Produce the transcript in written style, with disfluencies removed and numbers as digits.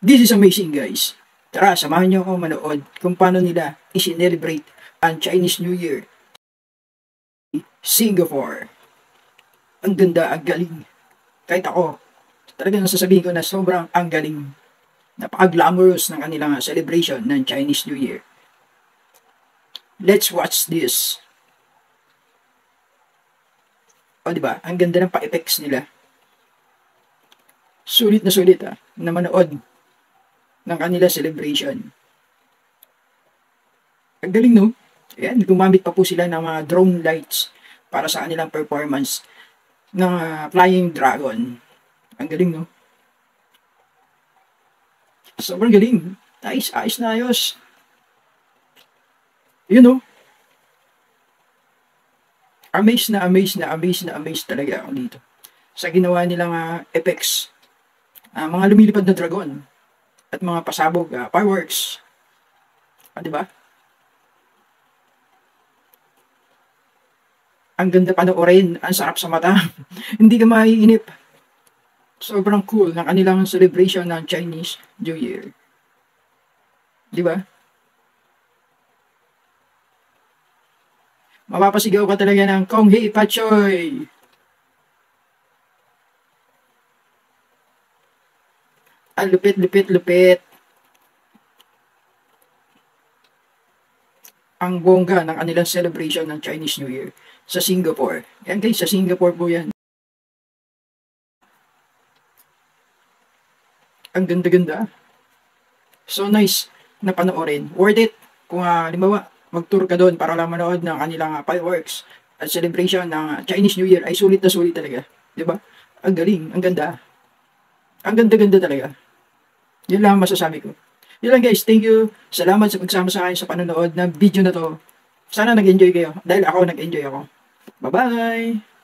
This is amazing, guys. Tara, samahan niyo ako manood kung paano nila i-celebrate ang Chinese New Year. Singapore. Ang ganda, ang galing. Kahit ako, talagang nasasabihin ko na sobrang ang galing. Napaka-glamorous ng kanilang celebration ng Chinese New Year. Let's watch this. O, diba? Ang ganda ng pa-effects nila. Sulit na manood ng kanila celebration. Ang galing, no? Ayan, gumamit pa po sila ng mga drone lights para sa kanilang performance ng Flying Dragon. Ang galing, no? Sobrang galing. Nice, ayos na ayos. Yun, no? Amazed talaga ako dito sa ginawa nilang effects. Mga lumilipad na dragon at mga pasabog fireworks. Diba? Ang ganda panoorin, ang sarap sa mata. Hindi ka maiinip. Sobrang cool ng kanilang celebration ng Chinese New Year. Diba? Mapapasigaw ka talaga ng Kong Hei Pachoy. Ang lupit. Ang bongga ng kanilang celebration ng Chinese New Year sa Singapore. Yan guys, sa Singapore po yan. Ang ganda-ganda. So nice na panoorin. Worth it. Kung halimbawa, mag-tour ka doon para lang manood ng kanilang fireworks at celebration ng Chinese New Year ay sulit na sulit talaga. Diba? Ang galing, ang ganda. Ang ganda-ganda talaga. Yun lang masasabi ko. Yun lang guys, thank you. Salamat sa pagsama sa akin sa panonood ng video na to. Sana nag-enjoy kayo. Dahil ako nag-enjoy ako. Bye-bye!